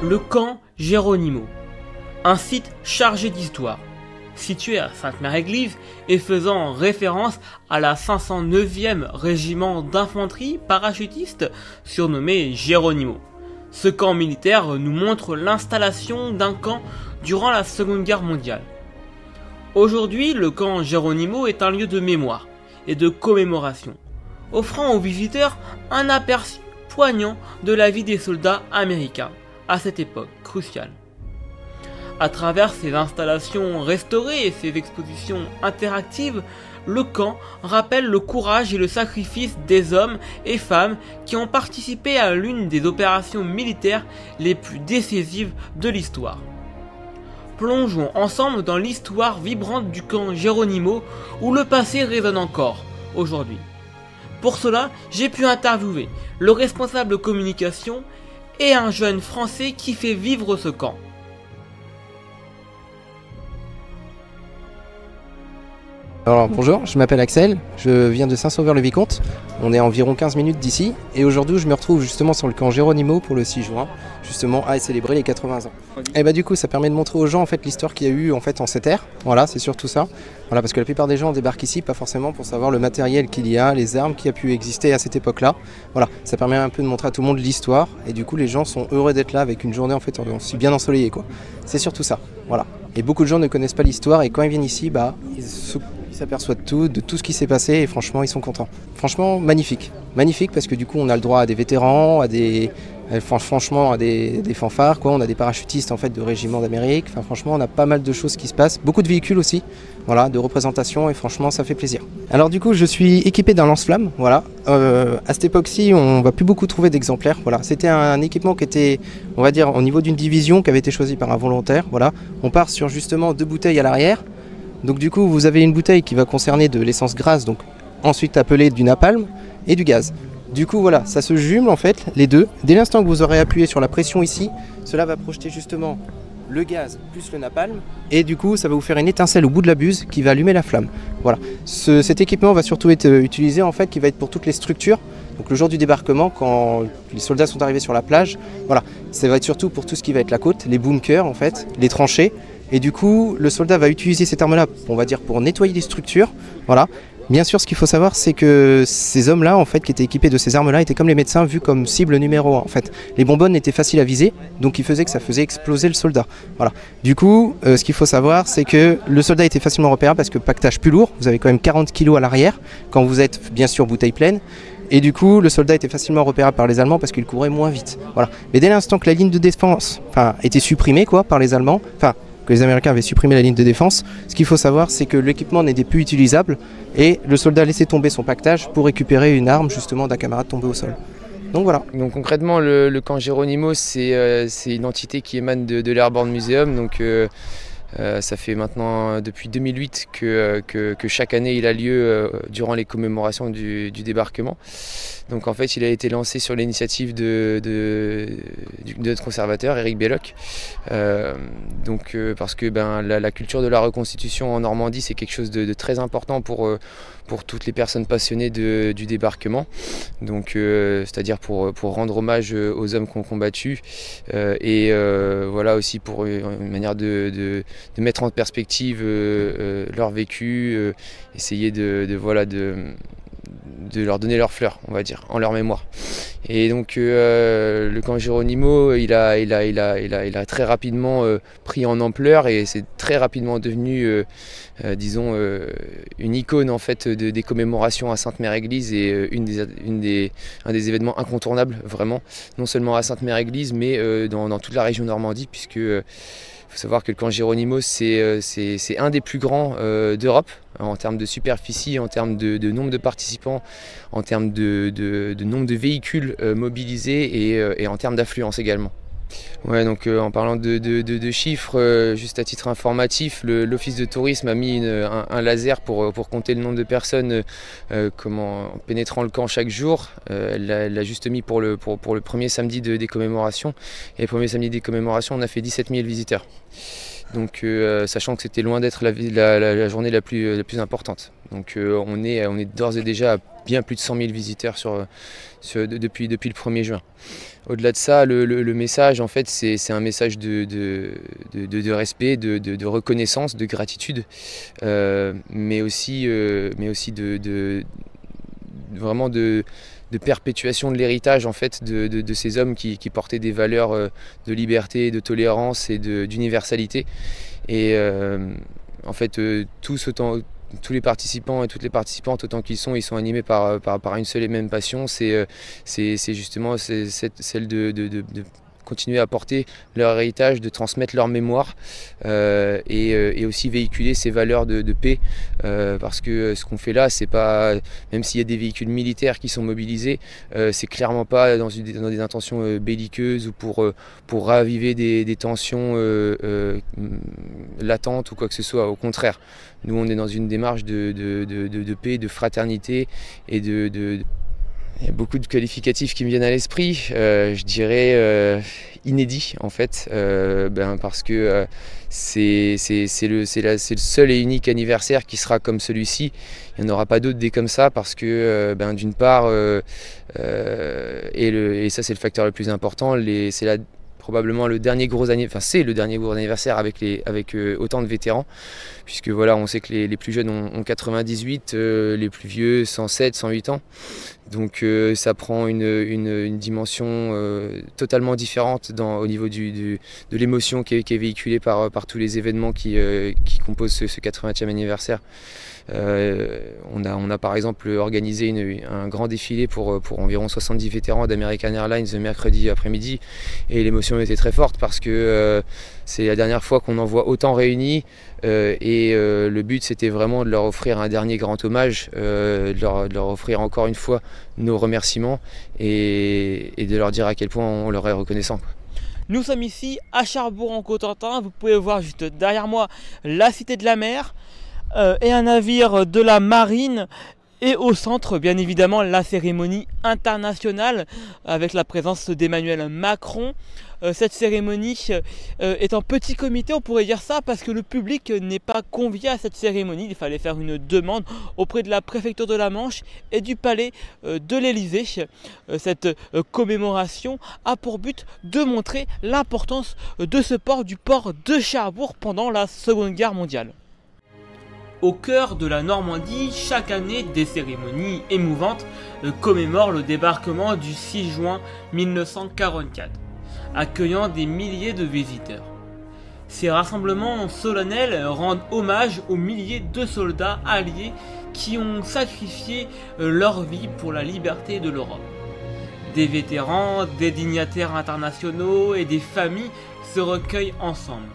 le camp Geronimo, un site chargé d'histoire, situé à Sainte-Mère-Église et faisant référence à la 509e régiment d'infanterie parachutiste surnommé Geronimo. Ce camp militaire nous montre l'installation d'un camp durant la Seconde Guerre mondiale. Aujourd'hui, le camp Geronimo est un lieu de mémoire et de commémoration, offrant aux visiteurs un aperçu poignant de la vie des soldats américains à cette époque cruciale. À travers ses installations restaurées et ses expositions interactives, le camp rappelle le courage et le sacrifice des hommes et femmes qui ont participé à l'une des opérations militaires les plus décisives de l'histoire. Plongeons ensemble dans l'histoire vibrante du camp Geronimo où le passé résonne encore aujourd'hui. Pour cela, j'ai pu interviewer le responsable communication et un jeune Français qui fait vivre ce camp. Alors bonjour, je m'appelle Axel, je viens de Saint-Sauveur-le-Vicomte, on est à environ 15 minutes d'ici et aujourd'hui je me retrouve justement sur le camp Geronimo pour le 6 juin, justement à célébrer les 80 ans. Et bah du coup ça permet de montrer aux gens en fait l'histoire qu'il y a eu en fait en cette ère, voilà c'est surtout ça, voilà parce que la plupart des gens débarquent ici pas forcément pour savoir le matériel qu'il y a, les armes qui a pu exister à cette époque-là, voilà ça permet un peu de montrer à tout le monde l'histoire et du coup les gens sont heureux d'être là avec une journée en fait aussi bien ensoleillée quoi, c'est surtout ça, voilà. Et beaucoup de gens ne connaissent pas l'histoire et quand ils viennent ici bah ils s'aperçoivent de tout ce qui s'est passé et franchement ils sont contents. Franchement magnifique, magnifique parce que du coup on a le droit à des vétérans, à des franchement à des fanfares quoi, on a des parachutistes en fait de régiments d'Amérique, enfin franchement on a pas mal de choses qui se passent, beaucoup de véhicules aussi, voilà, de représentation et franchement ça fait plaisir. Alors du coup je suis équipé d'un lance-flamme, voilà, à cette époque-ci on va plus beaucoup trouver d'exemplaires, voilà, c'était un équipement qui était on va dire au niveau d'une division qui avait été choisi par un volontaire, voilà, on part sur justement 2 bouteilles à l'arrière. Donc du coup vous avez une bouteille qui va concerner de l'essence grasse, donc ensuite appelée du napalm et du gaz. Du coup voilà, ça se jume en fait les deux. Dès l'instant que vous aurez appuyé sur la pression ici, cela va projeter justement le gaz plus le napalm et du coup ça va vous faire une étincelle au bout de la buse qui va allumer la flamme. Voilà. Cet équipement va surtout être utilisé en fait qui va être pour toutes les structures. Donc le jour du débarquement, quand les soldats sont arrivés sur la plage, voilà, ça va être surtout pour tout ce qui va être la côte, les bunkers en fait, les tranchées. Et du coup, le soldat va utiliser cette arme-là, on va dire, pour nettoyer les structures. Voilà. Bien sûr, ce qu'il faut savoir, c'est que ces hommes-là, en fait, qui étaient équipés de ces armes-là, étaient comme les médecins vus comme cible numéro 1. En fait, les bonbonnes étaient faciles à viser, donc il faisait que ça faisait exploser le soldat. Voilà. Du coup, ce qu'il faut savoir, c'est que le soldat était facilement repérable parce que pactage plus lourd. Vous avez quand même 40 kg à l'arrière quand vous êtes bien sûr bouteille pleine. Et du coup, le soldat était facilement repérable par les Allemands parce qu'il courait moins vite. Voilà. Mais dès l'instant que la ligne de défense, était supprimée quoi par les Allemands, que les Américains avaient supprimé la ligne de défense, ce qu'il faut savoir c'est que l'équipement n'était plus utilisable et le soldat laissait tomber son pactage pour récupérer une arme justement d'un camarade tombé au sol. Donc voilà. Donc concrètement le camp Geronimo c'est une entité qui émane de l'Airborne Museum. Donc ça fait maintenant depuis 2008 que chaque année il a lieu durant les commémorations du débarquement. Donc en fait il a été lancé sur l'initiative de notre conservateur Éric Belloc. Parce que la culture de la reconstitution en Normandie c'est quelque chose de très important pour toutes les personnes passionnées du débarquement. Donc c'est-à-dire pour rendre hommage aux hommes qui ont combattu voilà aussi pour une manière de mettre en perspective leur vécu, essayer de leur donner leurs fleurs, on va dire, en leur mémoire. Et donc le camp Geronimo, il a très rapidement pris en ampleur et c'est très rapidement devenu, disons, une icône en fait des commémorations à Sainte-Mère-Église et un des événements incontournables vraiment, non seulement à Sainte-Mère-Église mais dans toute la région Normandie puisque il faut savoir que le camp Geronimo, c'est un des plus grands d'Europe en termes de superficie, en termes de nombre de participants, en termes de nombre de véhicules mobilisés et en termes d'affluence également. Ouais, donc en parlant de chiffres, juste à titre informatif, l'office de tourisme a mis un laser pour compter le nombre de personnes en pénétrant le camp chaque jour. Elle l'a juste mis pour le premier samedi des commémorations. Et le premier samedi des commémorations, on a fait 17 000 visiteurs. Donc sachant que c'était loin d'être la journée la plus importante. Donc on est d'ores et déjà à bien plus de 100 000 visiteurs depuis le 1er juin. Au-delà de ça, le message, en fait, c'est un message de respect, de reconnaissance, de gratitude, mais aussi vraiment de perpétuation de l'héritage en fait de ces hommes qui portaient des valeurs de liberté, de tolérance et d'universalité. Et en fait, tous les participants et toutes les participantes, autant qu'ils sont, ils sont animés par une seule et même passion, c'est justement celle de continuer à porter leur héritage, de transmettre leur mémoire et aussi véhiculer ces valeurs de paix, parce que ce qu'on fait là, c'est pas, même s'il y a des véhicules militaires qui sont mobilisés, c'est clairement pas dans des intentions belliqueuses ou pour raviver des tensions latentes ou quoi que ce soit. Au contraire, nous on est dans une démarche de paix, de fraternité et il y a beaucoup de qualificatifs qui me viennent à l'esprit, je dirais inédit en fait, parce que c'est le seul et unique anniversaire qui sera comme celui-ci. Il n'y en aura pas d'autres des comme ça parce que d'une part, et ça c'est le facteur le plus important, c'est probablement le dernier gros anniversaire, c'est le dernier gros anniversaire avec autant de vétérans, puisque voilà, on sait que les plus jeunes ont 98, les plus vieux 107, 108 ans. Donc ça prend une dimension totalement différente au niveau de l'émotion qui est véhiculée par tous les événements qui composent ce 80e anniversaire. On a par exemple organisé un grand défilé pour environ 70 vétérans d'American Airlines le mercredi après-midi, et l'émotion était très forte parce que c'est la dernière fois qu'on en voit autant réunis, et le but c'était vraiment de leur offrir un dernier grand hommage, de leur offrir encore une fois nos remerciements et de leur dire à quel point on leur est reconnaissant. Nous sommes ici à Cherbourg-en-Cotentin, vous pouvez voir juste derrière moi la Cité de la Mer et un navire de la marine, et au centre bien évidemment la cérémonie internationale avec la présence d'Emmanuel Macron. Cette cérémonie est en petit comité, on pourrait dire ça, parce que le public n'est pas convié à cette cérémonie. Il fallait faire une demande auprès de la préfecture de la Manche et du palais de l'Élysée. Cette commémoration a pour but de montrer l'importance de ce port, du port de Cherbourg pendant la Seconde Guerre mondiale. Au cœur de la Normandie, chaque année, des cérémonies émouvantes commémorent le débarquement du 6 juin 1944, accueillant des milliers de visiteurs. Ces rassemblements solennels rendent hommage aux milliers de soldats alliés qui ont sacrifié leur vie pour la liberté de l'Europe. Des vétérans, des dignitaires internationaux et des familles se recueillent ensemble,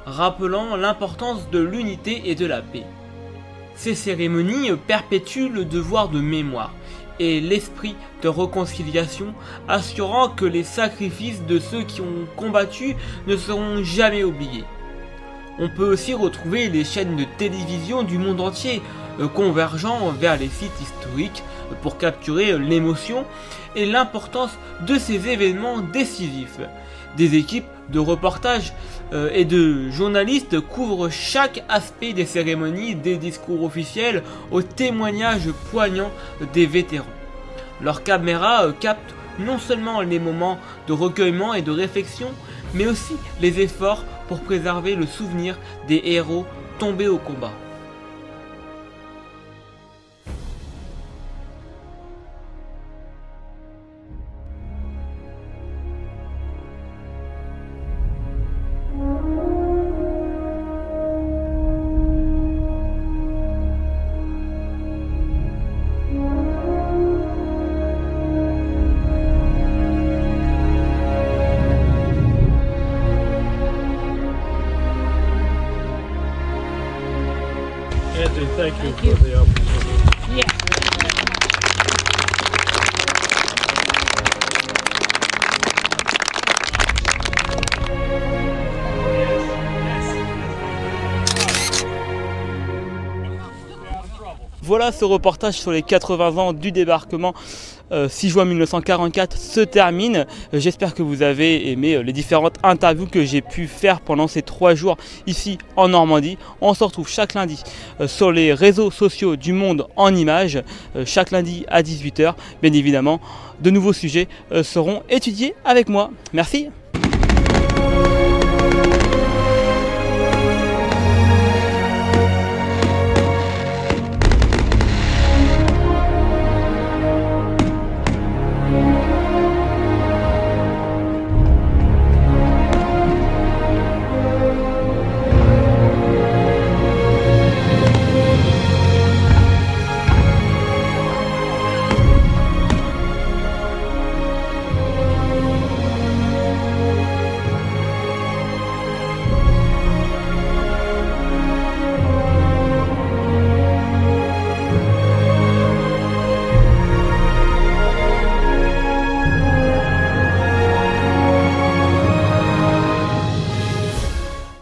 rappelant l'importance de l'unité et de la paix. Ces cérémonies perpétuent le devoir de mémoire et l'esprit de réconciliation, assurant que les sacrifices de ceux qui ont combattu ne seront jamais oubliés. On peut aussi retrouver les chaînes de télévision du monde entier convergeant vers les sites historiques pour capturer l'émotion et l'importance de ces événements décisifs. Des équipes de reportage et de journalistes couvrent chaque aspect des cérémonies, des discours officiels aux témoignages poignants des vétérans. Leurs caméras captent non seulement les moments de recueillement et de réflexion, mais aussi les efforts pour préserver le souvenir des héros tombés au combat. Thank you for the opportunity. Yeah. Voilà ce reportage sur les 80 ans du débarquement 6 juin 1944 se termine. J'espère que vous avez aimé les différentes interviews que j'ai pu faire pendant ces 3 jours ici en Normandie. On se retrouve chaque lundi sur les réseaux sociaux du Monde en Images, chaque lundi à 18 h. Bien évidemment, de nouveaux sujets seront étudiés avec moi. Merci.